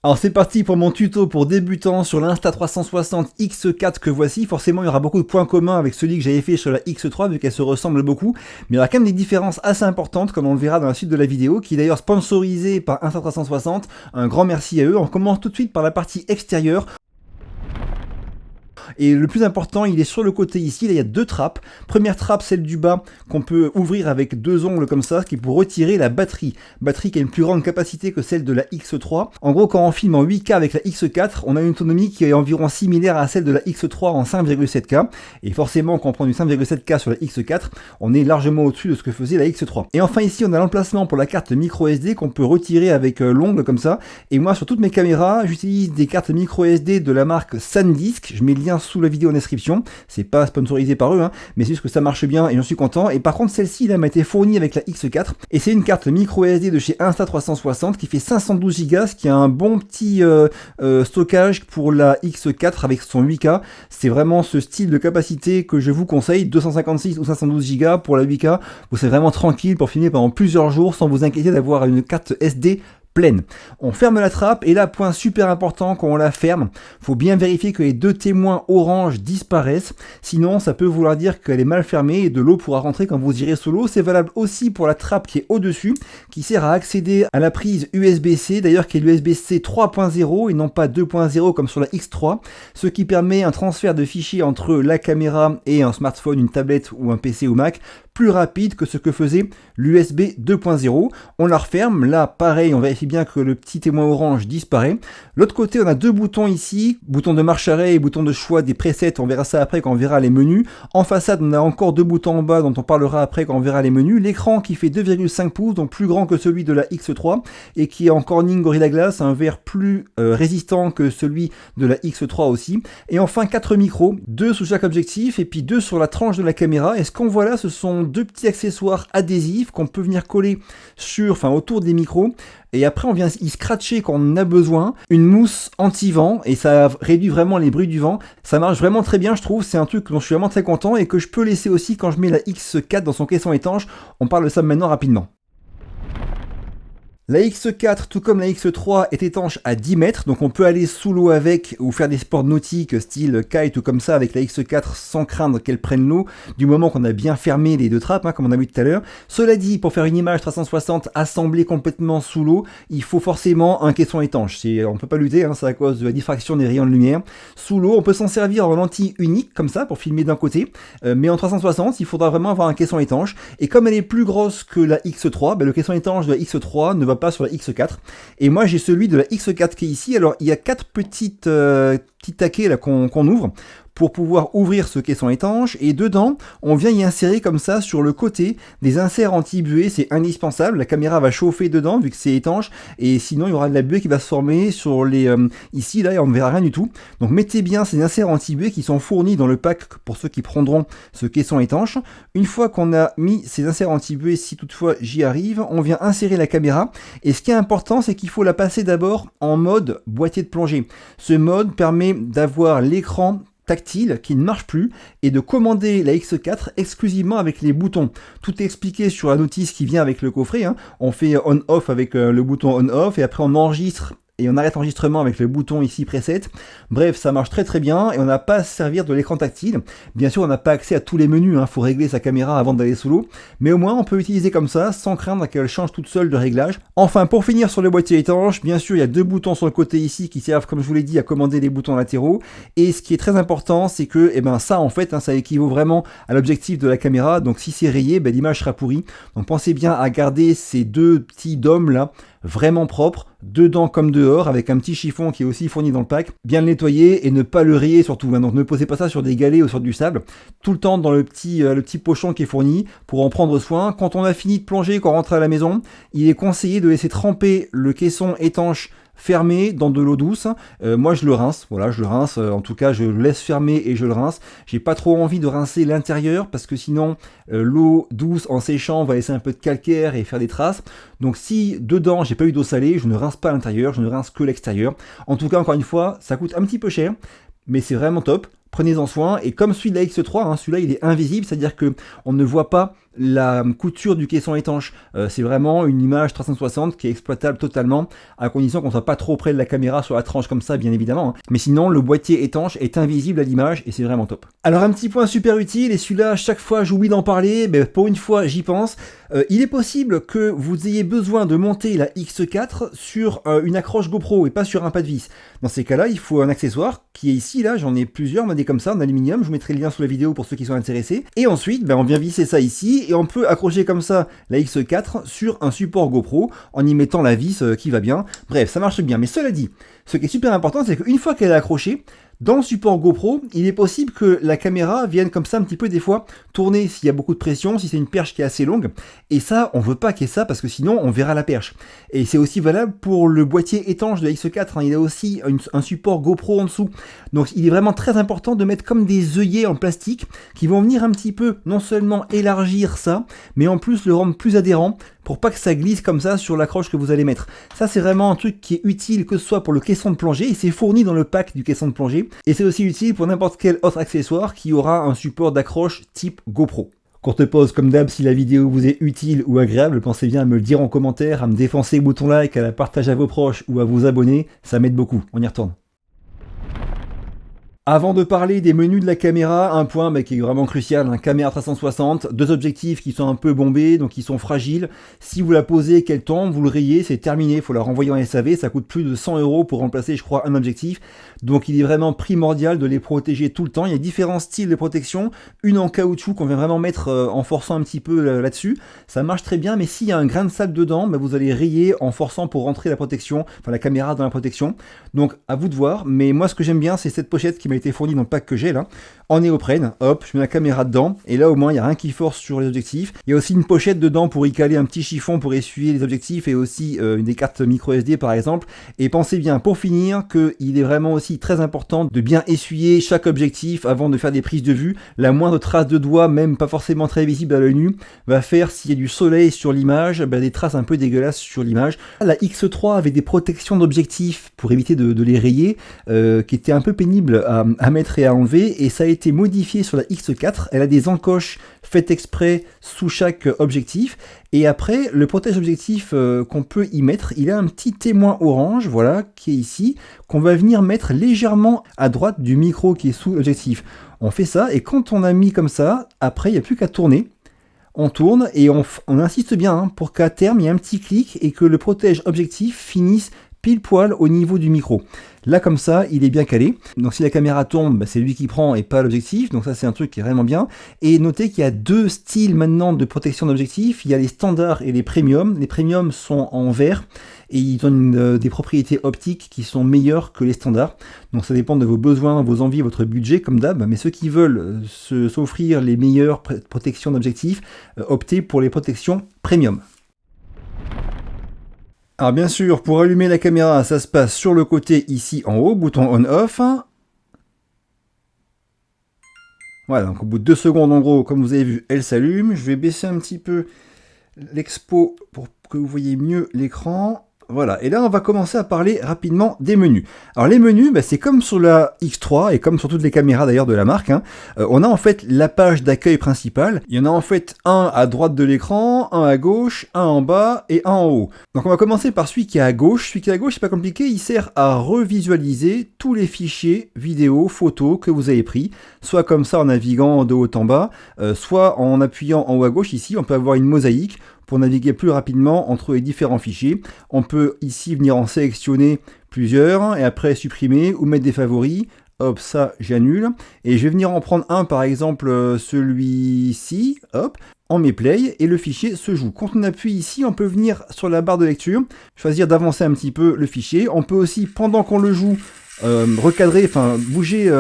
Alors c'est parti pour mon tuto pour débutants sur l'Insta360 X4 que voici. Forcément il y aura beaucoup de points communs avec celui que j'avais fait sur la X3 vu qu'elle se ressemble beaucoup. Mais il y aura quand même des différences assez importantes comme on le verra dans la suite de la vidéo, qui est d'ailleurs sponsorisée par Insta360. Un grand merci à eux. On commence tout de suite par la partie extérieure. Et le plus important, il est sur le côté ici, là il y a deux trappes. Première trappe, celle du bas, qu'on peut ouvrir avec deux ongles comme ça, ce qui est pour retirer la batterie. Batterie qui a une plus grande capacité que celle de la X3. En gros, quand on filme en 8K avec la X4, on a une autonomie qui est environ similaire à celle de la X3 en 5,7K. Et forcément, quand on prend du 5,7K sur la X4, on est largement au-dessus de ce que faisait la X3. Et enfin ici, on a l'emplacement pour la carte micro SD qu'on peut retirer avec l'ongle comme ça. Et moi, sur toutes mes caméras, j'utilise des cartes micro SD de la marque SanDisk. Je mets le lien sous la vidéo en description, c'est pas sponsorisé par eux, hein, mais c'est juste que ça marche bien et j'en suis content. Et par contre celle-ci là m'a été fournie avec la X4 et c'est une carte micro SD de chez Insta360 qui fait 512 Go, ce qui a un bon petit stockage pour la X4 avec son 8K. C'est vraiment ce style de capacité que je vous conseille, 256 ou 512 Go pour la 8K, vous serez vraiment tranquille pour filmer pendant plusieurs jours sans vous inquiéter d'avoir une carte SD pleine. On ferme la trappe et là, point super important, quand on la ferme, faut bien vérifier que les deux témoins orange disparaissent, sinon ça peut vouloir dire qu'elle est mal fermée et de l'eau pourra rentrer quand vous irez sous l'eau. C'est valable aussi pour la trappe qui est au-dessus, qui sert à accéder à la prise USB-C, d'ailleurs qui est l'USB-C 3.0 et non pas 2.0 comme sur la X3, ce qui permet un transfert de fichiers entre la caméra et un smartphone, une tablette ou un PC ou Mac, plus rapide que ce que faisait l'USB 2.0. On la referme, là pareil, on vérifie bien que le petit témoin orange disparaît. L'autre côté, on a deux boutons ici, bouton de marche arrêt et bouton de choix des presets, on verra ça après quand on verra les menus. En façade, on a encore deux boutons en bas dont on parlera après quand on verra les menus. L'écran qui fait 2,5 pouces, donc plus grand que celui de la X3 et qui est en Corning Gorilla Glass, un verre plus résistant que celui de la X3 aussi. Et enfin 4 micros, 2 sous chaque objectif et puis 2 sur la tranche de la caméra. Et ce qu'on voit là, ce sont deux petits accessoires adhésifs qu'on peut venir coller autour des micros. Et après, on vient y scratcher quand on en a besoin. Une mousse anti-vent et ça réduit vraiment les bruits du vent. Ça marche vraiment très bien, je trouve. C'est un truc dont je suis vraiment très content et que je peux laisser aussi quand je mets la X4 dans son caisson étanche. On parle de ça maintenant rapidement. La X4, tout comme la X3, est étanche à 10 mètres, donc on peut aller sous l'eau avec ou faire des sports nautiques style kite ou comme ça avec la X4 sans craindre qu'elle prenne l'eau, du moment qu'on a bien fermé les deux trappes, comme on a vu tout à l'heure. Cela dit, pour faire une image 360 assemblée complètement sous l'eau, il faut forcément un caisson étanche. On ne peut pas lutter, c'est à cause de la diffraction des rayons de lumière. Sous l'eau, on peut s'en servir en lentille unique, comme ça, pour filmer d'un côté, mais en 360, il faudra vraiment avoir un caisson étanche. Et comme elle est plus grosse que la X3, le caisson étanche de la X3 ne va pas sur la X4 et moi j'ai celui de la X4 qui est ici. Alors il y a quatre petits taquets là qu'on ouvre pour pouvoir ouvrir ce caisson étanche et dedans on vient y insérer comme ça sur le côté des inserts anti-buée. C'est indispensable, la caméra va chauffer dedans vu que c'est étanche et sinon il y aura de la buée qui va se former sur les ici là et on ne verra rien du tout. Donc mettez bien ces inserts anti-buée qui sont fournis dans le pack pour ceux qui prendront ce caisson étanche. Une fois qu'on a mis ces inserts anti-buée, si toutefois j'y arrive, on vient insérer la caméra et ce qui est important c'est qu'il faut la passer d'abord en mode boîtier de plongée. Ce mode permet d'avoir l'écran tactile qui ne marche plus et de commander la X4 exclusivement avec les boutons. Tout est expliqué sur la notice qui vient avec le coffret. On fait on-off avec le bouton on-off et après on enregistre et on arrête l'enregistrement avec le bouton ici preset. Bref, ça marche très très bien et on n'a pas à se servir de l'écran tactile. Bien sûr, on n'a pas accès à tous les menus, faut régler sa caméra avant d'aller sous l'eau, mais au moins on peut utiliser comme ça sans craindre qu'elle change toute seule de réglage. Enfin, pour finir sur le boîtier étanche, bien sûr, il y a deux boutons sur le côté ici qui servent, comme je vous l'ai dit, à commander les boutons latéraux. Et ce qui est très important, c'est que ça en fait, ça équivaut vraiment à l'objectif de la caméra. Donc si c'est rayé, l'image sera pourrie. Donc pensez bien à garder ces deux petits dômes là vraiment propre, dedans comme dehors, avec un petit chiffon qui est aussi fourni dans le pack, bien le nettoyer et ne pas le rayer surtout, donc ne posez pas ça sur des galets ou sur du sable, tout le temps dans le petit pochon qui est fourni pour en prendre soin. Quand on a fini de plonger, quand on rentre à la maison, il est conseillé de laisser tremper le caisson étanche fermé dans de l'eau douce. Moi je le rince, en tout cas je le laisse fermer et je le rince. J'ai pas trop envie de rincer l'intérieur parce que sinon l'eau douce en séchant va laisser un peu de calcaire et faire des traces. Donc si dedans j'ai pas eu d'eau salée, je ne rince pas l'intérieur, je ne rince que l'extérieur. En tout cas, encore une fois, ça coûte un petit peu cher, mais c'est vraiment top. Prenez-en soin, et comme celui de la X3, celui-là il est invisible, c'est-à-dire que on ne voit pas la couture du caisson étanche. C'est vraiment une image 360 qui est exploitable totalement, à condition qu'on soit pas trop près de la caméra sur la tranche comme ça, bien évidemment, hein. Mais sinon, le boîtier étanche est invisible à l'image et c'est vraiment top. Alors un petit point super utile, et celui-là, chaque fois j'oublie d'en parler, mais pour une fois j'y pense. Il est possible que vous ayez besoin de monter la X4 sur une accroche GoPro et pas sur un pas de vis. Dans ces cas-là, il faut un accessoire qui est ici, là, j'en ai plusieurs, des comme ça, en aluminium, je vous mettrai le lien sous la vidéo pour ceux qui sont intéressés. Et ensuite, on vient visser ça ici, et on peut accrocher comme ça la X4 sur un support GoPro, en y mettant la vis qui va bien. Bref, ça marche bien, mais cela dit, ce qui est super important, c'est qu'une fois qu'elle est accrochée, dans le support GoPro, il est possible que la caméra vienne comme ça un petit peu des fois tourner s'il y a beaucoup de pression, si c'est une perche qui est assez longue. Et ça, on veut pas qu'il y ait ça parce que sinon on verra la perche. Et c'est aussi valable pour le boîtier étanche de la X4, hein. Il a aussi un support GoPro en dessous. Donc il est vraiment très important de mettre comme des œillets en plastique qui vont venir un petit peu non seulement élargir ça, mais en plus le rendre plus adhérent pour pas que ça glisse comme ça sur l'accroche que vous allez mettre. Ça, c'est vraiment un truc qui est utile que ce soit pour le caisson de plongée, et c'est fourni dans le pack du caisson de plongée, et c'est aussi utile pour n'importe quel autre accessoire qui aura un support d'accroche type GoPro. Courte pause comme d'hab, si la vidéo vous est utile ou agréable, pensez bien à me le dire en commentaire, à me défoncer le bouton like, à la partager à vos proches ou à vous abonner, ça m'aide beaucoup. On y retourne. Avant de parler des menus de la caméra, un point qui est vraiment crucial, un caméra 360, deux objectifs qui sont un peu bombés, donc qui sont fragiles. Si vous la posez et qu'elle tombe, vous le rayez, c'est terminé, il faut la renvoyer en SAV, ça coûte plus de 100 € pour remplacer, je crois, un objectif. Donc il est vraiment primordial de les protéger tout le temps. Il y a différents styles de protection, une en caoutchouc qu'on vient vraiment mettre en forçant un petit peu là-dessus. Ça marche très bien, mais s'il y a un grain de sable dedans, vous allez rayer en forçant pour rentrer la protection, enfin la caméra dans la protection. Donc à vous de voir, mais moi ce que j'aime bien, c'est cette pochette qui m'a été fournie dans le pack que j'ai là, en néoprène. Hop, je mets la caméra dedans, et là au moins il n'y a rien qui force sur les objectifs. Il y a aussi une pochette dedans pour y caler un petit chiffon pour essuyer les objectifs, et aussi des cartes micro SD par exemple. Et pensez bien, pour finir, qu'il est vraiment aussi très important de bien essuyer chaque objectif avant de faire des prises de vue. La moindre trace de doigt, même pas forcément très visible à l'œil nu, va faire, s'il y a du soleil sur l'image, des traces un peu dégueulasses sur l'image. La X3 avait des protections d'objectifs pour éviter de les rayer, qui étaient un peu pénibles à mettre et à enlever, et ça a été modifié sur la X4. Elle a des encoches faites exprès sous chaque objectif, et après le protège objectif qu'on peut y mettre, il a un petit témoin orange, voilà, qui est ici, qu'on va venir mettre légèrement à droite du micro qui est sous l'objectif. On fait ça, et quand on a mis comme ça, après il n'y a plus qu'à tourner. On tourne et on insiste bien pour qu'à terme il y ait un petit clic et que le protège objectif finisse pile poil au niveau du micro. Là comme ça, il est bien calé. Donc si la caméra tombe, c'est lui qui prend et pas l'objectif. Donc ça c'est un truc qui est vraiment bien. Et notez qu'il y a deux styles maintenant de protection d'objectif. Il y a les standards et les premium. Les premium sont en verre et ils ont des propriétés optiques qui sont meilleures que les standards. Donc ça dépend de vos besoins, vos envies, votre budget comme d'hab. Mais ceux qui veulent s'offrir les meilleures protections d'objectifs, optez pour les protections premium. Alors bien sûr, pour allumer la caméra, ça se passe sur le côté ici en haut, bouton on-off. Voilà, donc au bout de 2 secondes en gros, comme vous avez vu, elle s'allume. Je vais baisser un petit peu l'expo pour que vous voyez mieux l'écran. Voilà, et là on va commencer à parler rapidement des menus. Alors les menus, c'est comme sur la X3 et comme sur toutes les caméras d'ailleurs de la marque, hein. On a en fait la page d'accueil principale. Il y en a en fait un à droite de l'écran, un à gauche, un en bas et un en haut. Donc on va commencer par celui qui est à gauche. Celui qui est à gauche, c'est pas compliqué, il sert à revisualiser tous les fichiers vidéo, photos que vous avez pris, soit comme ça en naviguant de haut en bas, soit en appuyant en haut à gauche. Ici on peut avoir une mosaïque pour naviguer plus rapidement entre les différents fichiers. On peut ici venir en sélectionner plusieurs et après supprimer ou mettre des favoris. Hop, ça j'annule. Et je vais venir en prendre un, par exemple celui-ci. Hop, on met play et le fichier se joue. Quand on appuie ici, on peut venir sur la barre de lecture, choisir d'avancer un petit peu le fichier. On peut aussi, pendant qu'on le joue, recadrer, enfin bouger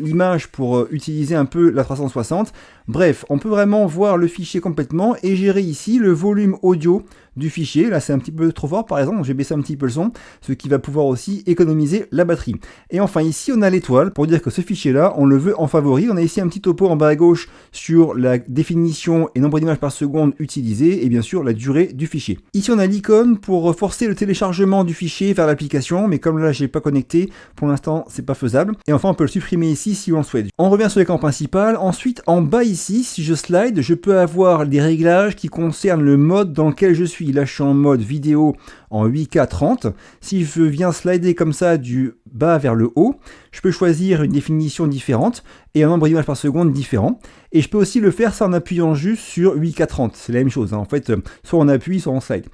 l'image pour utiliser un peu la 360. Bref, on peut vraiment voir le fichier complètement et gérer ici le volume audio du fichier. Là c'est un petit peu trop fort par exemple, je vais baisser un petit peu le son, ce qui va pouvoir aussi économiser la batterie. Et enfin ici on a l'étoile pour dire que ce fichier là on le veut en favori. On a ici un petit topo en bas à gauche sur la définition et nombre d'images par seconde utilisées et bien sûr la durée du fichier. Ici on a l'icône pour forcer le téléchargement du fichier vers l'application, mais comme là j'ai pas connecté, pour l'instant c'est pas faisable. Et enfin on peut le supprimer ici si on le souhaite. On revient sur l'écran principal, ensuite en bas ici ici, si je slide, je peux avoir des réglages qui concernent le mode dans lequel je suis. Là, je suis en mode vidéo en 8K 30. Si je viens slider comme ça du bas vers le haut, je peux choisir une définition différente et un nombre d'images par seconde différent. Et je peux aussi le faire ça en appuyant juste sur 8K 30. C'est la même chose, hein. En fait, soit on appuie, soit on slide.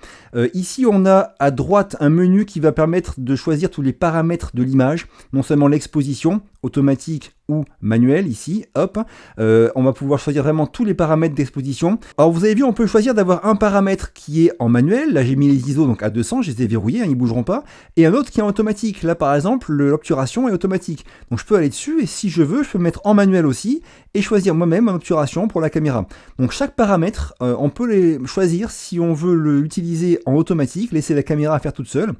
Ici, on a à droite un menu qui va permettre de choisir tous les paramètres de l'image, non seulement l'exposition, automatique ou manuel, ici, hop. On va pouvoir choisir vraiment tous les paramètres d'exposition. Alors, vous avez vu, on peut choisir d'avoir un paramètre qui est en manuel. Là, j'ai mis les ISO donc à 200, je les ai verrouillés, hein, ils ne bougeront pas. Et un autre qui est en automatique. Là, par exemple, l'obturation est automatique. Donc, je peux aller dessus et si je veux, je peux mettre en manuel aussi et choisir moi-même mon obturation pour la caméra. Donc, chaque paramètre, on peut les choisir si on veut l'utiliser en automatique, laisser la caméra faire toute seule,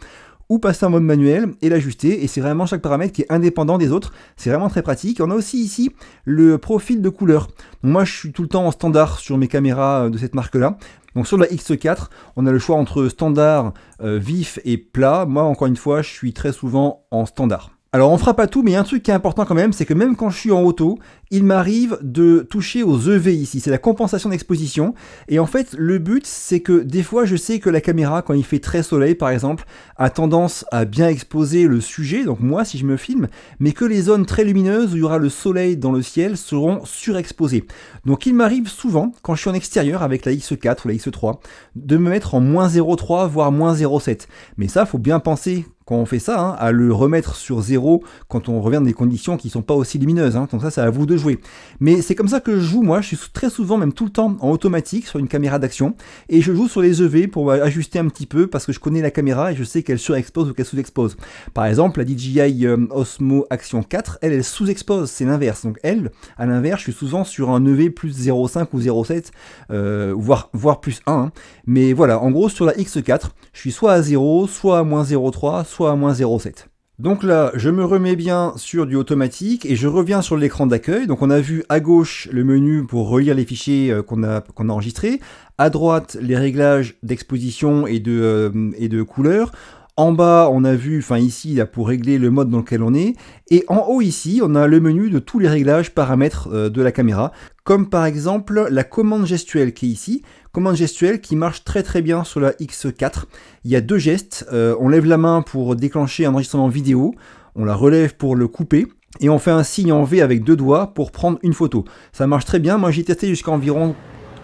ou passer en mode manuel et l'ajuster, et c'est vraiment chaque paramètre qui est indépendant des autres, c'est vraiment très pratique. On a aussi ici le profil de couleur. Donc moi je suis tout le temps en standard sur mes caméras de cette marque là. Donc sur la X4, on a le choix entre standard, vif et plat. Moi encore une fois, je suis très souvent en standard. Alors on fera pas tout, mais il y a un truc qui est important quand même, c'est que même quand je suis en auto, il m'arrive de toucher aux EV ici, c'est la compensation d'exposition. Et en fait, le but, c'est que des fois, je sais que la caméra, quand il fait très soleil par exemple, a tendance à bien exposer le sujet, donc moi si je me filme, mais que les zones très lumineuses où il y aura le soleil dans le ciel seront surexposées. Donc il m'arrive souvent, quand je suis en extérieur avec la X4 ou la X3, de me mettre en moins 0,3 voire moins 0,7. Mais ça, faut bien penser quand on fait ça, hein, à le remettre sur 0 quand on revient dans des conditions qui ne sont pas aussi lumineuses. Hein. Donc ça, c'est à vous de jouer. Mais c'est comme ça que je joue, moi. Je suis très souvent, même tout le temps, en automatique sur une caméra d'action. Et je joue sur les EV pour ajuster un petit peu parce que je connais la caméra et je sais qu'elle surexpose ou qu'elle sous-expose. Par exemple, la DJI Osmo Action 4, elle sous-expose. C'est l'inverse. Donc elle, à l'inverse, je suis souvent sur un EV plus 0,5 ou 0,7, voire plus 1. Hein. Mais voilà, en gros, sur la X4, je suis soit à 0, soit à moins 0,3, soit à moins 0,7. Donc là, je me remets bien sur du automatique et je reviens sur l'écran d'accueil. Donc on a vu à gauche le menu pour relire les fichiers qu'on a enregistrés. À droite, les réglages d'exposition et de couleur. En bas, on a vu, ici, là, pour régler le mode dans lequel on est. Et en haut, ici, on a le menu de tous les réglages paramètres de la caméra. Comme par exemple, la commande gestuelle qui est ici. Commande gestuelle qui marche très très bien sur la X4. Il y a deux gestes. On lève la main pour déclencher un enregistrement vidéo. On la relève pour le couper. Et on fait un signe en V avec deux doigts pour prendre une photo. Ça marche très bien. Moi, j'ai testé jusqu'à environ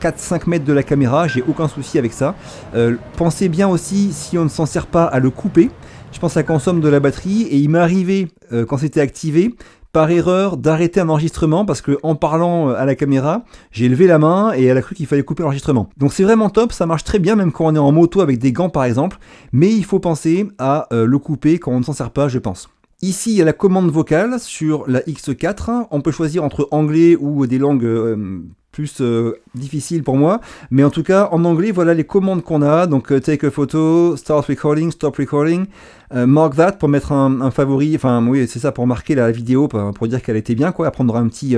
4-5 mètres de la caméra, j'ai aucun souci avec ça. Pensez bien aussi, si on ne s'en sert pas, à le couper. Je pense que ça consomme de la batterie et il m'est arrivé, quand c'était activé, par erreur d'arrêter un enregistrement parce que en parlant à la caméra, j'ai levé la main et elle a cru qu'il fallait couper l'enregistrement. Donc c'est vraiment top, ça marche très bien même quand on est en moto avec des gants par exemple, mais il faut penser à le couper quand on ne s'en sert pas, je pense. Ici, il y a la commande vocale sur la X4. On peut choisir entre anglais ou des langues plus difficiles pour moi. Mais en tout cas, en anglais, voilà les commandes qu'on a. Donc, take a photo, start recording, stop recording, mark that pour mettre un favori. Enfin, oui, c'est ça, pour marquer la vidéo, pour dire qu'elle était bien, quoi. Après, on aura un petit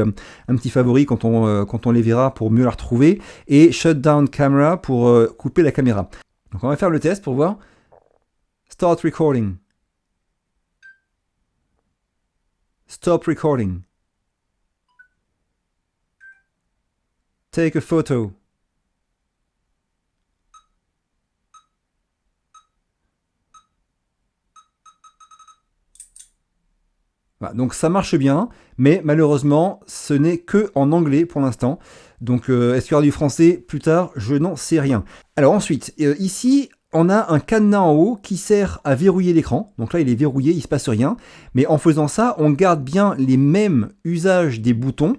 favori quand on les verra pour mieux la retrouver. Et shut down camera pour couper la caméra. Donc, on va faire le test pour voir. Start recording. Stop recording. Take a photo. Voilà, donc ça marche bien, mais malheureusement, ce n'est que en anglais pour l'instant. Donc est-ce qu'il y aura du français plus tard? Je n'en sais rien. Alors ensuite, ici, on a un cadenas en haut qui sert à verrouiller l'écran. Donc là, il est verrouillé, il ne se passe rien. Mais en faisant ça, on garde bien les mêmes usages des boutons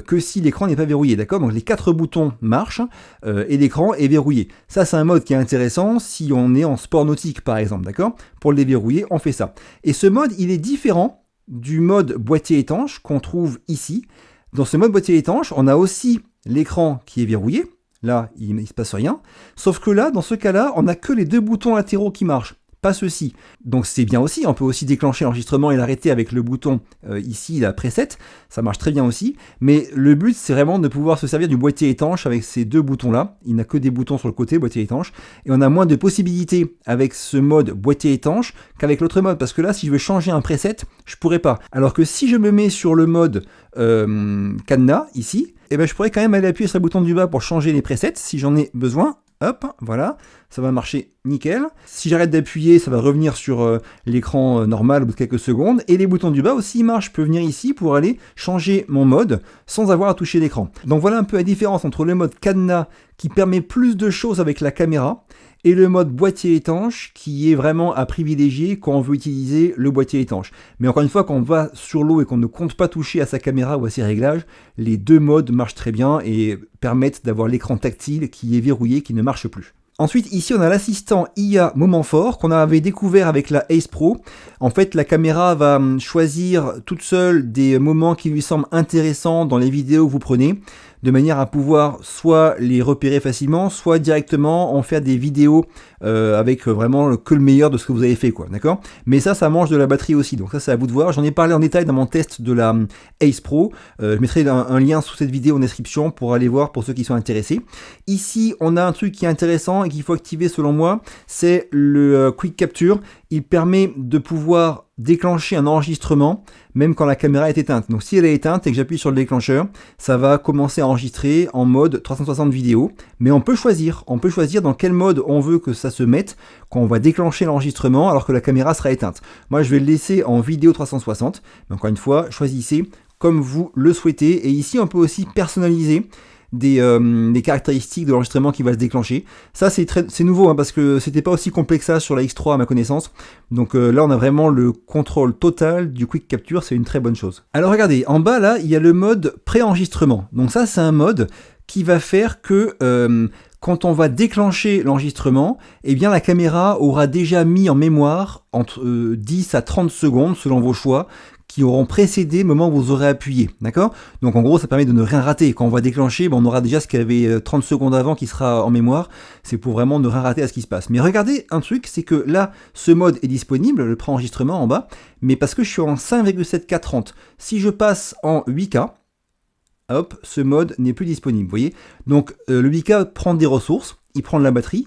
que si l'écran n'est pas verrouillé, d'accord? Donc les 4 boutons marchent et l'écran est verrouillé. Ça, c'est un mode qui est intéressant si on est en sport nautique, par exemple, d'accord? Pour le déverrouiller, on fait ça. Et ce mode, il est différent du mode boîtier étanche qu'on trouve ici. Dans ce mode boîtier étanche, on a aussi l'écran qui est verrouillé. Là, il ne se passe rien. Sauf que là, dans ce cas-là, on n'a que les 2 boutons latéraux qui marchent. pas ceci. Donc c'est bien aussi, on peut aussi déclencher l'enregistrement et l'arrêter avec le bouton ici, la preset, ça marche très bien aussi, mais le but c'est vraiment de pouvoir se servir du boîtier étanche avec ces deux boutons là, il n'a que des boutons sur le côté, boîtier étanche, et on a moins de possibilités avec ce mode boîtier étanche qu'avec l'autre mode, parce que là si je veux changer un preset, je pourrais pas. Alors que si je me mets sur le mode cadenas ici, et ben je pourrais quand même aller appuyer sur le bouton du bas pour changer les presets si j'en ai besoin. Hop, voilà, ça va marcher nickel. Si j'arrête d'appuyer, ça va revenir sur l'écran normal au bout de quelques secondes. Et les boutons du bas aussi marchent. Je peux venir ici pour aller changer mon mode sans avoir à toucher l'écran. Donc voilà un peu la différence entre le mode cadenas qui permet plus de choses avec la caméra et le mode boîtier étanche qui est vraiment à privilégier quand on veut utiliser le boîtier étanche. Mais encore une fois, quand on va sur l'eau et qu'on ne compte pas toucher à sa caméra ou à ses réglages, les deux modes marchent très bien et permettent d'avoir l'écran tactile qui est verrouillé, qui ne marche plus. Ensuite, ici, on a l'assistant IA Moment Fort qu'on avait découvert avec la Ace Pro. En fait, la caméra va choisir toute seule des moments qui lui semblent intéressants dans les vidéos que vous prenez, de manière à pouvoir soit les repérer facilement, soit directement en faire des vidéos avec vraiment que le meilleur de ce que vous avez fait, quoi, d'accord ? Mais ça mange de la batterie aussi, donc ça c'est à vous de voir. J'en ai parlé en détail dans mon test de la Ace Pro. Je mettrai un lien sous cette vidéo en description pour aller voir pour ceux qui sont intéressés. Ici, on a un truc qui est intéressant et qu'il faut activer selon moi, c'est le Quick Capture. Il permet de pouvoir déclencher un enregistrement même quand la caméra est éteinte. Donc si elle est éteinte et que j'appuie sur le déclencheur, ça va commencer à enregistrer en mode 360 vidéo. Mais on peut choisir dans quel mode on veut que ça se mette quand on va déclencher l'enregistrement alors que la caméra sera éteinte. Moi je vais le laisser en vidéo 360. Mais encore une fois, choisissez comme vous le souhaitez. Et ici on peut aussi personnaliser des caractéristiques de l'enregistrement qui va se déclencher. Ça c'est nouveau hein, parce que c'était pas aussi complexe que ça sur la X3 à ma connaissance. Donc là on a vraiment le contrôle total du Quick Capture, c'est une très bonne chose. Alors regardez, en bas là il y a le mode pré-enregistrement. Donc ça c'est un mode qui va faire que quand on va déclencher l'enregistrement, eh bien la caméra aura déjà mis en mémoire entre 10 à 30 secondes selon vos choix qui auront précédé le moment où vous aurez appuyé, d'accord ? Donc en gros, ça permet de ne rien rater. Quand on va déclencher, on aura déjà ce qu'il y avait 30 secondes avant qui sera en mémoire. C'est pour vraiment ne rien rater à ce qui se passe. Mais regardez un truc, c'est que là, ce mode est disponible, le pré-enregistrement en bas, mais parce que je suis en 5,7K30. Si je passe en 8K, hop, ce mode n'est plus disponible, vous voyez ? Donc le 8K prend des ressources, il prend de la batterie,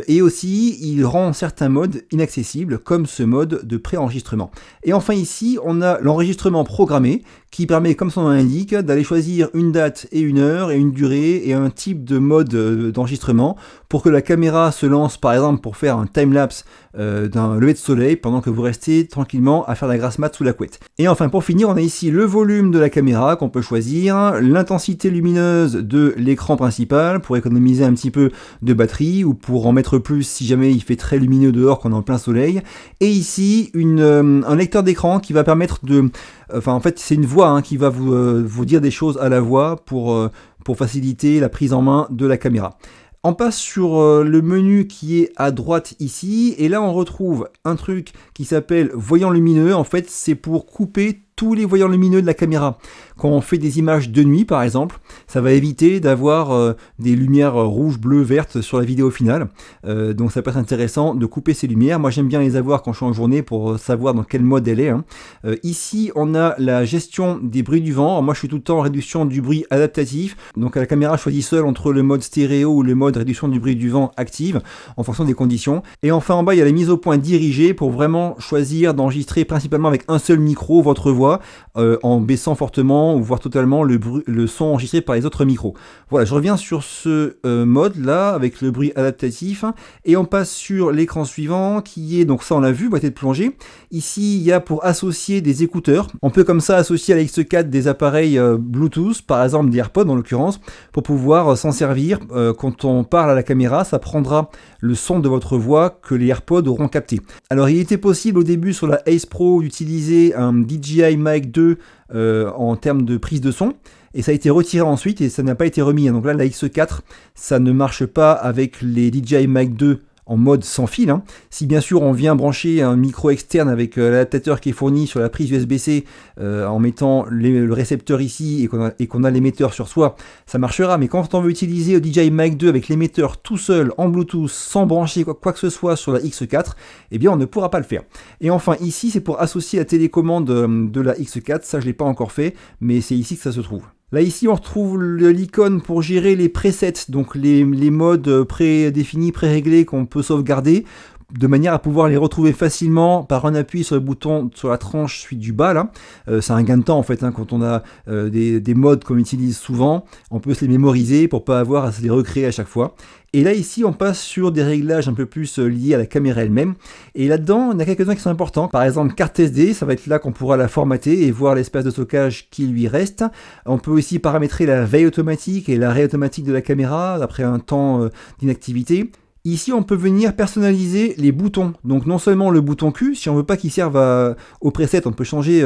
et aussi il rend certains modes inaccessibles, comme ce mode de pré-enregistrement. Et enfin ici, on a l'enregistrement programmé, qui permet, comme son nom l'indique, d'aller choisir une date et une heure, et une durée, et un type de mode d'enregistrement, pour que la caméra se lance, par exemple, pour faire un time-lapse d'un lever de soleil, pendant que vous restez tranquillement à faire la grasse mat sous la couette. Et enfin, pour finir, on a ici le volume de la caméra qu'on peut choisir, l'intensité lumineuse de l'écran principal, pour économiser un petit peu de batterie, ou pour en mettre plus si jamais il fait très lumineux dehors qu'on est en plein soleil. Et ici, un lecteur d'écran qui va permettre de... Enfin, en fait, c'est une voix hein, qui va vous dire des choses à la voix pour faciliter la prise en main de la caméra. On passe sur le menu qui est à droite ici, et là on retrouve un truc qui s'appelle voyant lumineux. En fait, c'est pour couper tous les voyants lumineux de la caméra. Quand on fait des images de nuit par exemple, ça va éviter d'avoir des lumières rouges, bleues, vertes sur la vidéo finale. Donc ça peut être intéressant de couper ces lumières. Moi j'aime bien les avoir quand je suis en journée pour savoir dans quel mode elle est. Hein. Ici on a la gestion des bruits du vent. Alors, moi je suis tout le temps en réduction du bruit adaptatif. Donc la caméra choisit seule entre le mode stéréo ou le mode réduction du bruit du vent active en fonction des conditions. Et enfin en bas il y a la mise au point dirigée pour vraiment choisir d'enregistrer principalement avec un seul micro votre voix en baissant fortement ou voire totalement le son enregistré par les autres micros. Voilà, je reviens sur ce mode là avec le bruit adaptatif et on passe sur l'écran suivant qui est, donc ça on l'a vu, boîtier de plongée. Ici il y a pour associer des écouteurs. On peut comme ça associer à la X4 des appareils Bluetooth, par exemple des AirPods en l'occurrence, pour pouvoir s'en servir quand on parle à la caméra. Ça prendra le son de votre voix que les AirPods auront capté. Alors il était possible au début sur la Ace Pro d'utiliser un DJI Mic 2 en termes de prise de son, et ça a été retiré ensuite et ça n'a pas été remis. Donc là la X4 ça ne marche pas avec les DJI Mic 2 en mode sans fil, hein. Si bien sûr on vient brancher un micro externe avec l'adaptateur qui est fourni sur la prise USB-C en mettant le récepteur ici et qu'on a l'émetteur sur soi, ça marchera. Mais quand on veut utiliser le DJI Mic 2 avec l'émetteur tout seul en Bluetooth sans brancher quoi que ce soit sur la X4, eh bien on ne pourra pas le faire. Et enfin ici c'est pour associer la télécommande de la X4, ça je l'ai pas encore fait, mais c'est ici que ça se trouve. Là ici on retrouve l'icône pour gérer les presets, donc les modes prédéfinis, préréglés qu'on peut sauvegarder, de manière à pouvoir les retrouver facilement par un appui sur le bouton sur la tranche suite du bas là. C'est un gain de temps en fait, hein, quand on a des modes qu'on utilise souvent, on peut se les mémoriser pour pas avoir à se les recréer à chaque fois. Et là ici on passe sur des réglages un peu plus liés à la caméra elle-même, et là-dedans il y en a quelques-uns qui sont importants. Par exemple carte SD, ça va être là qu'on pourra la formater et voir l'espace de stockage qui lui reste. On peut aussi paramétrer la veille automatique et l'arrêt automatique de la caméra après un temps d'inactivité. Ici, on peut venir personnaliser les boutons. Donc non seulement le bouton Q, si on veut pas qu'il serve au preset, on peut changer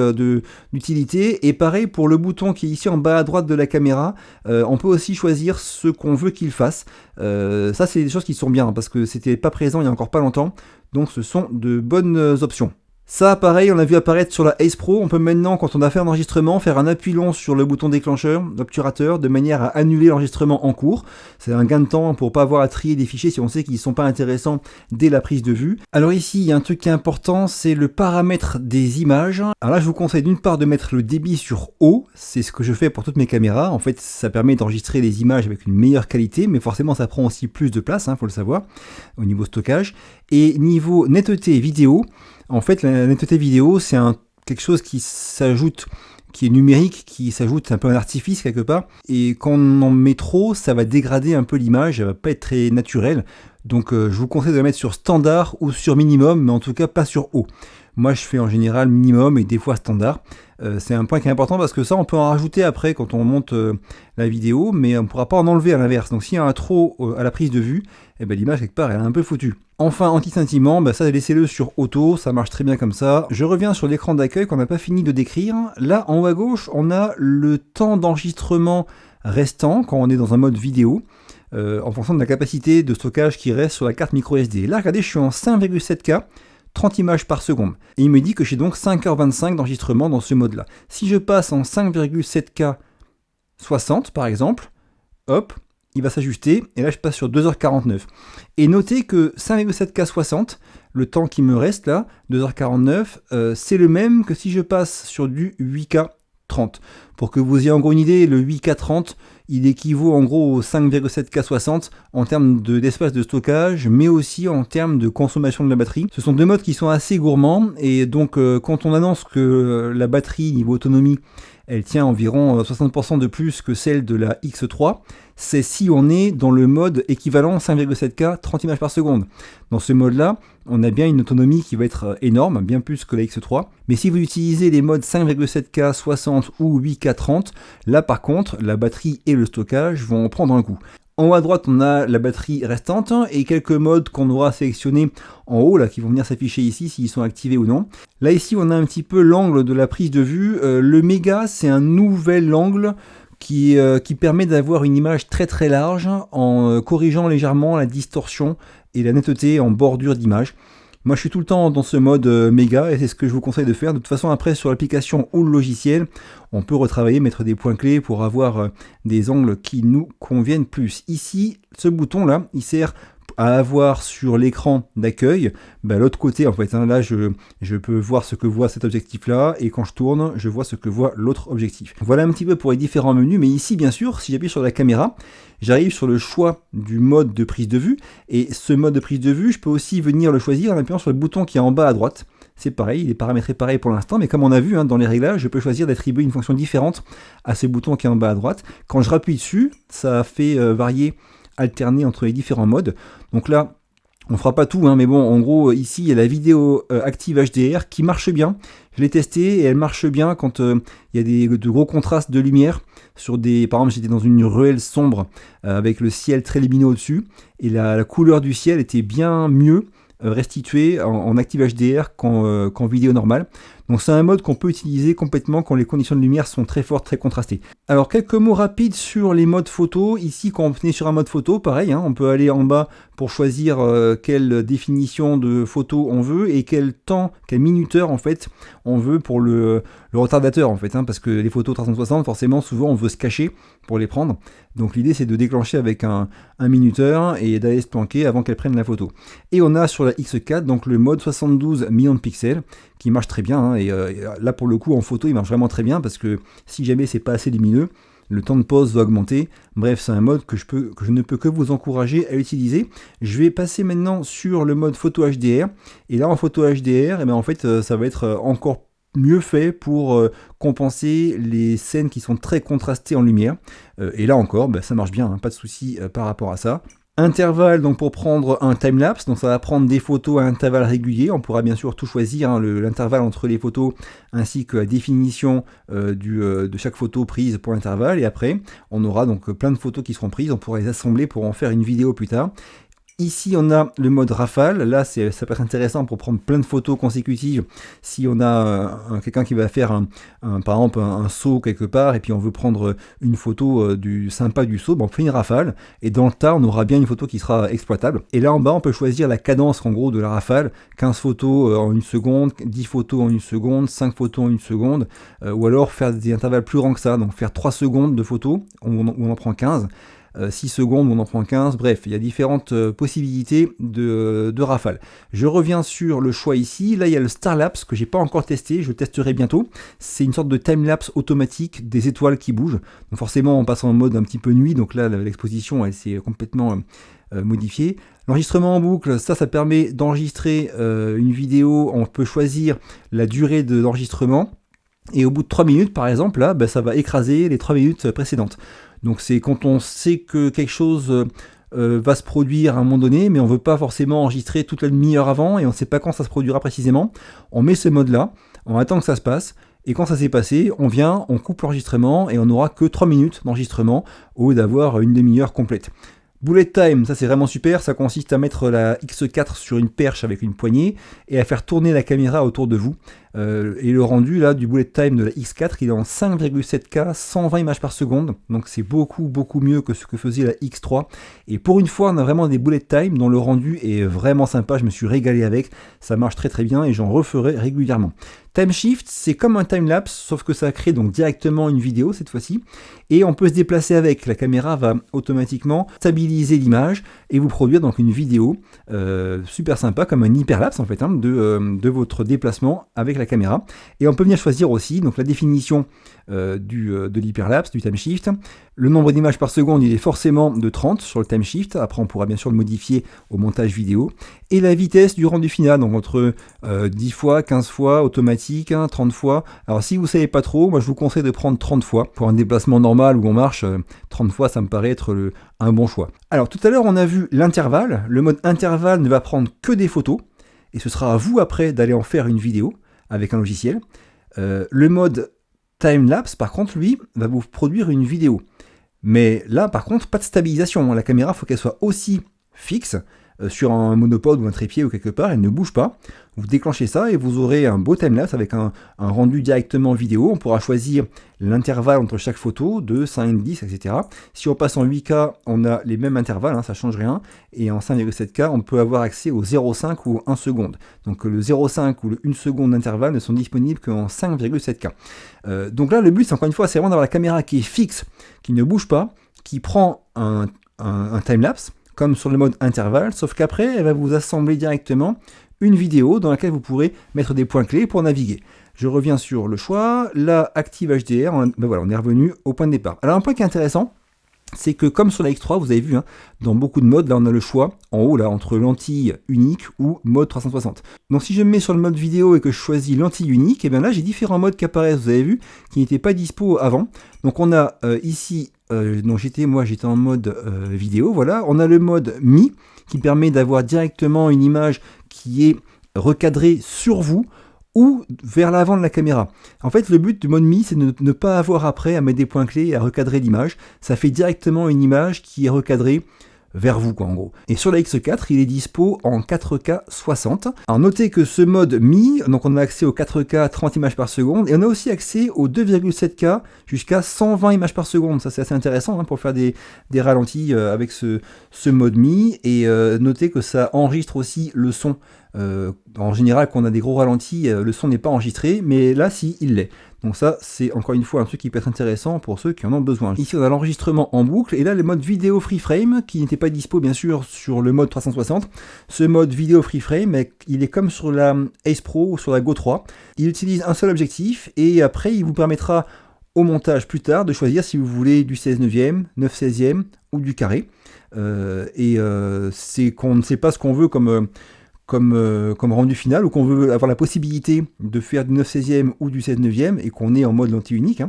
d'utilité. Et pareil pour le bouton qui est ici en bas à droite de la caméra, on peut aussi choisir ce qu'on veut qu'il fasse. Ça, c'est des choses qui sont bien, parce que c'était pas présent il y a encore pas longtemps. Donc ce sont de bonnes options. Ça, pareil, on l'a vu apparaître sur la Ace Pro. On peut maintenant, quand on a fait un enregistrement, faire un appui long sur le bouton déclencheur, l'obturateur, de manière à annuler l'enregistrement en cours. C'est un gain de temps pour pas avoir à trier des fichiers si on sait qu'ils ne sont pas intéressants dès la prise de vue. Alors ici, il y a un truc qui est important, c'est le paramètre des images. Alors là, je vous conseille d'une part de mettre le débit sur haut. C'est ce que je fais pour toutes mes caméras. En fait, ça permet d'enregistrer les images avec une meilleure qualité, mais forcément, ça prend aussi plus de place, hein, faut le savoir, au niveau stockage. Et niveau netteté vidéo, en fait, la netteté vidéo, c'est quelque chose qui s'ajoute, qui est numérique, qui s'ajoute un peu un artifice quelque part. Et quand on en met trop, ça va dégrader un peu l'image, elle va pas être très naturelle. Donc je vous conseille de la mettre sur standard ou sur minimum, mais en tout cas pas sur haut. Moi je fais en général minimum et des fois standard. C'est un point qui est important parce que ça on peut en rajouter après quand on monte la vidéo, mais on ne pourra pas en enlever à l'inverse. Donc s'il y a un trop à la prise de vue, eh ben, l'image quelque part elle est un peu foutue. Enfin anti-scintillement, ça laissez-le sur auto, ça marche très bien comme ça. Je reviens sur l'écran d'accueil qu'on n'a pas fini de décrire. Là en haut à gauche on a le temps d'enregistrement restant quand on est dans un mode vidéo. En fonction de la capacité de stockage qui reste sur la carte micro SD. Là regardez, je suis en 5,7K, 30 images par seconde. Et il me dit que j'ai donc 5h25 d'enregistrement dans ce mode-là. Si je passe en 5,7K 60 par exemple, hop, il va s'ajuster, et là je passe sur 2h49. Et notez que 5,7K 60, le temps qui me reste là, 2h49, c'est le même que si je passe sur du 8K 30. Pour que vous ayez en gros une idée, le 8K 30, il équivaut en gros au 5,7K 60 en termes d'espace de stockage, mais aussi en termes de consommation de la batterie. Ce sont deux modes qui sont assez gourmands, et donc quand on annonce que la batterie niveau autonomie, elle tient environ 60% de plus que celle de la X3, c'est si on est dans le mode équivalent 5,7K 30 images par seconde. Dans ce mode-là, on a bien une autonomie qui va être énorme, bien plus que la X3. Mais si vous utilisez les modes 5,7K 60 ou 8K 30, là par contre, la batterie et le stockage vont prendre un coup. En haut à droite, on a la batterie restante et quelques modes qu'on aura sélectionnés en haut, là, qui vont venir s'afficher ici, s'ils sont activés ou non. Là, ici, on a un petit peu l'angle de la prise de vue. Le méga, c'est un nouvel angle qui permet d'avoir une image très très large en corrigeant légèrement la distorsion et la netteté en bordure d'image. Moi je suis tout le temps dans ce mode méga et c'est ce que je vous conseille de faire. De toute façon après sur l'application ou le logiciel, on peut retravailler, mettre des points clés pour avoir des angles qui nous conviennent plus. Ici, ce bouton là, il sert à avoir sur l'écran d'accueil, l'autre côté en fait, hein, là je peux voir ce que voit cet objectif là, et quand je tourne, je vois ce que voit l'autre objectif. Voilà un petit peu pour les différents menus, mais ici bien sûr, si j'appuie sur la caméra, j'arrive sur le choix du mode de prise de vue, et ce mode de prise de vue, je peux aussi venir le choisir en appuyant sur le bouton qui est en bas à droite. C'est pareil, il est paramétré pareil pour l'instant, mais comme on a vu dans les réglages, je peux choisir d'attribuer une fonction différente à ce bouton qui est en bas à droite. Quand je rappuie dessus, ça fait varier, alterner entre les différents modes. Donc là, on fera pas tout, mais bon, en gros, ici, il y a la vidéo active HDR qui marche bien. Je l'ai testée et elle marche bien quand il y a de gros contrastes de lumière. Par exemple, j'étais dans une ruelle sombre avec le ciel très lumineux au-dessus et la couleur du ciel était bien mieux restitué en Active HDR qu'en vidéo normale. Donc c'est un mode qu'on peut utiliser complètement quand les conditions de lumière sont très fortes, très contrastées. Alors quelques mots rapides sur les modes photo. Ici quand on est sur un mode photo, pareil, hein, on peut aller en bas pour choisir quelle définition de photo on veut et quel temps, quel minuteur en fait on veut pour le retardateur en fait, hein, parce que les photos 360 forcément souvent on veut se cacher pour les prendre. Donc l'idée c'est de déclencher avec un minuteur et d'aller se planquer avant qu'elle prenne la photo. Et on a sur la X4 donc le mode 72 millions de pixels qui marche très bien, hein, et là pour le coup en photo il marche vraiment très bien parce que si jamais c'est pas assez lumineux, le temps de pause va augmenter. Bref, c'est un mode que je ne peux que vous encourager à utiliser. Je vais passer maintenant sur le mode photo HDR. Et là en photo HDR, en fait ça va être encore mieux fait pour compenser les scènes qui sont très contrastées en lumière. Et là encore, ça marche bien, hein, pas de souci par rapport à ça. Intervalle donc pour prendre un timelapse, donc ça va prendre des photos à intervalles réguliers, on pourra bien sûr tout choisir, hein, l'intervalle entre les photos ainsi que la définition de chaque photo prise pour l'intervalle, et après on aura donc plein de photos qui seront prises, on pourra les assembler pour en faire une vidéo plus tard. Ici, on a le mode rafale. Là, ça peut être intéressant pour prendre plein de photos consécutives. Si on a quelqu'un qui va faire par exemple un saut quelque part et puis on veut prendre une photo sympa du saut, on fait une rafale et dans le tas, on aura bien une photo qui sera exploitable. Et là en bas, on peut choisir la cadence en gros de la rafale. 15 photos en 1 seconde, 10 photos en 1 seconde, 5 photos en 1 seconde, ou alors faire des intervalles plus grands que ça. Donc faire 3 secondes de photos, où on en prend 15. 6 secondes, on en prend 15, bref, il y a différentes possibilités de rafale. Je reviens sur le choix ici, là il y a le Starlapse que j'ai pas encore testé, je le testerai bientôt. C'est une sorte de timelapse automatique des étoiles qui bougent. Donc forcément on passe en mode un petit peu nuit, donc là l'exposition elle s'est complètement modifiée. L'enregistrement en boucle, ça permet d'enregistrer une vidéo, on peut choisir la durée de l'enregistrement. Et au bout de 3 minutes par exemple, là ça va écraser les 3 minutes précédentes. Donc c'est quand on sait que quelque chose va se produire à un moment donné, mais on ne veut pas forcément enregistrer toute la demi-heure avant et on ne sait pas quand ça se produira précisément. On met ce mode-là, on attend que ça se passe, et quand ça s'est passé, on vient, on coupe l'enregistrement et on n'aura que 3 minutes d'enregistrement au lieu d'avoir une demi-heure complète. Bullet time, ça c'est vraiment super, ça consiste à mettre la X4 sur une perche avec une poignée et à faire tourner la caméra autour de vous. Et le rendu là du bullet time de la X4, il est en 5,7K, 120 images par seconde, donc c'est beaucoup mieux que ce que faisait la X3. Et pour une fois, on a vraiment des bullet time dont le rendu est vraiment sympa, je me suis régalé avec, ça marche très bien et j'en referai régulièrement. Time Shift, c'est comme un timelapse, sauf que ça crée donc directement une vidéo cette fois-ci, et on peut se déplacer avec. La caméra va automatiquement stabiliser l'image et vous produire donc une vidéo super sympa, comme un hyperlapse en fait, hein, de votre déplacement avec la caméra. Et on peut venir choisir aussi donc la définition de l'hyperlapse, du time shift. Le nombre d'images par seconde, il est forcément de 30 sur le time shift. Après, on pourra bien sûr le modifier au montage vidéo. Et la vitesse du rendu final, donc entre 10 fois, 15 fois, automatique, 30 fois. Alors, si vous ne savez pas trop, moi je vous conseille de prendre 30 fois. Pour un déplacement normal où on marche, 30 fois, ça me paraît être un bon choix. Alors, tout à l'heure, on a vu l'intervalle. Le mode intervalle ne va prendre que des photos. Et ce sera à vous après d'aller en faire une vidéo avec un logiciel. Le mode timelapse, par contre, lui, va vous produire une vidéo. Mais là, par contre, pas de stabilisation. La caméra, il faut qu'elle soit aussi fixe sur un monopode ou un trépied ou quelque part, elle ne bouge pas. Vous déclenchez ça et vous aurez un beau timelapse avec un rendu directement vidéo. On pourra choisir l'intervalle entre chaque photo, 2, 5, 10, etc. Si on passe en 8K, on a les mêmes intervalles, hein, ça ne change rien. Et en 5,7K, on peut avoir accès au 0,5 ou 1 seconde. Donc le 0,5 ou le 1 seconde d'intervalle ne sont disponibles qu'en 5,7K. Donc là, le but, c'est encore une fois, c'est vraiment d'avoir la caméra qui est fixe, qui ne bouge pas, qui prend un timelapse, comme sur le mode intervalle, sauf qu'après, elle va vous assembler directement une vidéo dans laquelle vous pourrez mettre des points clés pour naviguer. Je reviens sur le choix, la Active HDR, on est revenu au point de départ. Alors un point qui est intéressant, c'est que comme sur la X3, vous avez vu, hein, dans beaucoup de modes, là on a le choix en haut là entre lentille unique ou mode 360. Donc si je me mets sur le mode vidéo et que je choisis lentille unique, et bien là j'ai différents modes qui apparaissent, vous avez vu, qui n'étaient pas dispo avant. Donc on a ici, donc j'étais en mode vidéo, voilà. On a le mode Mi qui permet d'avoir directement une image qui est recadrée sur vous ou vers l'avant de la caméra. En fait, le but du mode Mi, c'est de ne pas avoir après à mettre des points clés et à recadrer l'image. Ça fait directement une image qui est recadrée vers vous, quoi, en gros. Et sur la X4, il est dispo en 4K 60. Alors notez que ce mode Mi, donc on a accès au 4K 30 images par seconde, et on a aussi accès au 2,7K jusqu'à 120 images par seconde. Ça c'est assez intéressant pour faire des ralentis avec ce mode Mi. Et notez que ça enregistre aussi le son. En général, quand on a des gros ralentis, le son n'est pas enregistré, mais là, si, il l'est. Donc ça, c'est encore une fois un truc qui peut être intéressant pour ceux qui en ont besoin. Ici, on a l'enregistrement en boucle, et là, le mode vidéo free frame, qui n'était pas dispo, bien sûr, sur le mode 360. Ce mode vidéo free frame, il est comme sur la Ace Pro ou sur la Go 3. Il utilise un seul objectif, et après, il vous permettra, au montage plus tard, de choisir si vous voulez du 16/9, 9/16 ou du carré. C'est qu'on ne sait pas ce qu'on veut comme rendu final, ou qu'on veut avoir la possibilité de faire du 9/16 ou du 16/9 et qu'on est en mode lentille unique,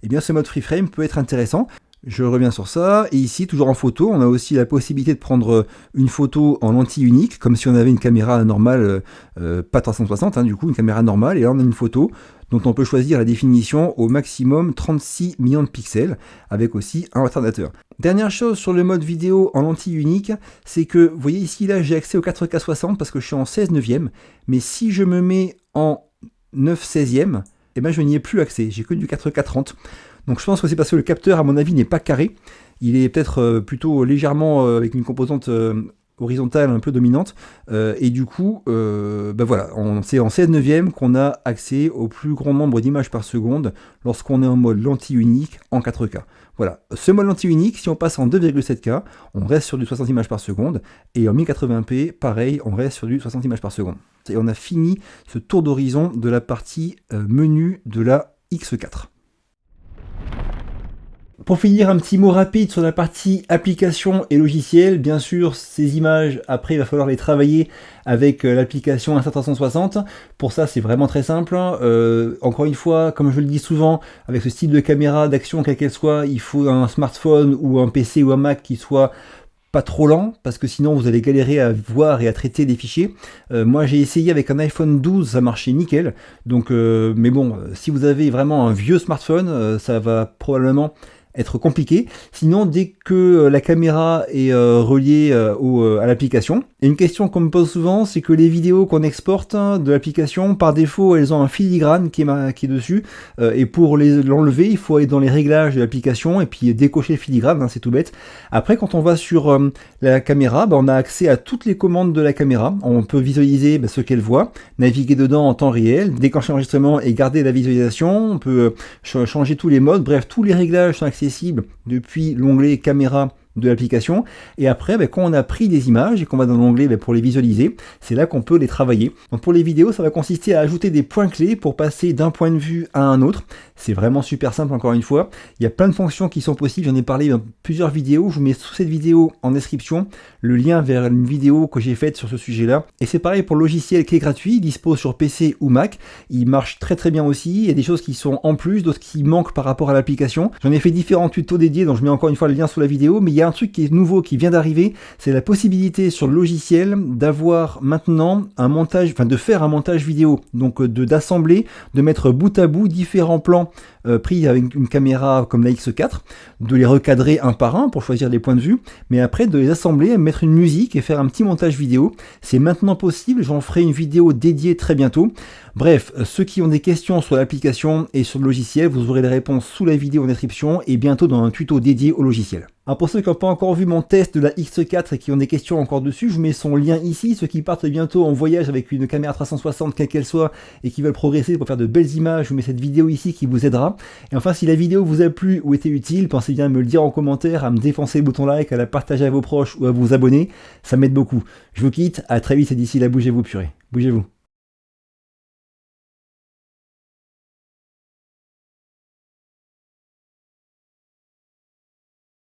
et bien ce mode free frame peut être intéressant. Je reviens sur ça, et ici, toujours en photo, on a aussi la possibilité de prendre une photo en lentille unique, comme si on avait une caméra normale, pas 360, du coup, une caméra normale, et là on a une photo dont on peut choisir la définition au maximum 36 millions de pixels, avec aussi un retardateur. Dernière chose sur le mode vidéo en lentille unique, c'est que, vous voyez ici, là, j'ai accès au 4K 60 parce que je suis en 16/9, mais si je me mets en 9/16, eh ben, je n'y ai plus accès, j'ai que du 4K 30. Donc je pense que c'est parce que le capteur, à mon avis, n'est pas carré. Il est peut-être plutôt légèrement avec une composante horizontale un peu dominante. Et du coup, voilà, c'est en 16/9 qu'on a accès au plus grand nombre d'images par seconde lorsqu'on est en mode lentille unique en 4K. Voilà, ce mode lentille unique, si on passe en 2,7K, on reste sur du 60 images par seconde. Et en 1080p, pareil, on reste sur du 60 images par seconde. Et on a fini ce tour d'horizon de la partie menu de la X4. Pour finir, un petit mot rapide sur la partie application et logiciel. Bien sûr, ces images, après, il va falloir les travailler avec l'application Insta360. Pour ça, c'est vraiment très simple. Encore une fois, comme je le dis souvent, avec ce style de caméra d'action, quelle qu'elle soit, il faut un smartphone ou un PC ou un Mac qui soit pas trop lent, parce que sinon vous allez galérer à voir et à traiter des fichiers. Moi j'ai essayé avec un iPhone 12, ça marchait nickel. Donc, mais bon, si vous avez vraiment un vieux smartphone, ça va probablement être compliqué. Sinon, dès que la caméra est reliée à l'application, et une question qu'on me pose souvent, c'est que les vidéos qu'on exporte de l'application, par défaut, elles ont un filigrane qui est dessus, et pour l'enlever, il faut aller dans les réglages de l'application et puis décocher le filigrane, c'est tout bête. Après, quand on va sur la caméra, on a accès à toutes les commandes de la caméra. On peut visualiser ce qu'elle voit, naviguer dedans en temps réel, déclencher l'enregistrement et garder la visualisation. On peut changer tous les modes, bref, tous les réglages sont accessibles depuis l'onglet caméra de l'application. Et après, quand on a pris des images et qu'on va dans l'onglet pour les visualiser, c'est là qu'on peut les travailler. Donc pour les vidéos, ça va consister à ajouter des points clés pour passer d'un point de vue à un autre. C'est vraiment super simple, encore une fois. Il y a plein de fonctions qui sont possibles. J'en ai parlé dans plusieurs vidéos. Je vous mets sous cette vidéo en description le lien vers une vidéo que j'ai faite sur ce sujet-là. Et c'est pareil pour le logiciel qui est gratuit, dispo sur PC ou Mac. Il marche très très bien aussi. Il y a des choses qui sont en plus, d'autres qui manquent par rapport à l'application. J'en ai fait différents tutos dédiés, donc je mets encore une fois le lien sous la vidéo. Mais il y a un truc qui est nouveau, qui vient d'arriver, c'est la possibilité sur le logiciel d'avoir maintenant un montage, de faire un montage vidéo, donc d'assembler, de mettre bout à bout différents plans pris avec une caméra comme la X4, de les recadrer un par un pour choisir les points de vue, mais après de les assembler, mettre une musique et faire un petit montage vidéo. C'est maintenant possible, j'en ferai une vidéo dédiée très bientôt. Bref, ceux qui ont des questions sur l'application et sur le logiciel, vous aurez les réponses sous la vidéo en description et bientôt dans un tuto dédié au logiciel. Alors pour ceux qui n'ont pas encore vu mon test de la X4 et qui ont des questions encore dessus, je vous mets son lien ici. Ceux qui partent bientôt en voyage avec une caméra 360, quelle qu'elle soit, et qui veulent progresser pour faire de belles images, je vous mets cette vidéo ici qui vous aidera. Et enfin, si la vidéo vous a plu ou été utile, pensez bien à me le dire en commentaire, à me défoncer le bouton like, à la partager à vos proches ou à vous abonner. Ça m'aide beaucoup. Je vous quitte, à très vite et d'ici là, bougez-vous purée. Bougez-vous.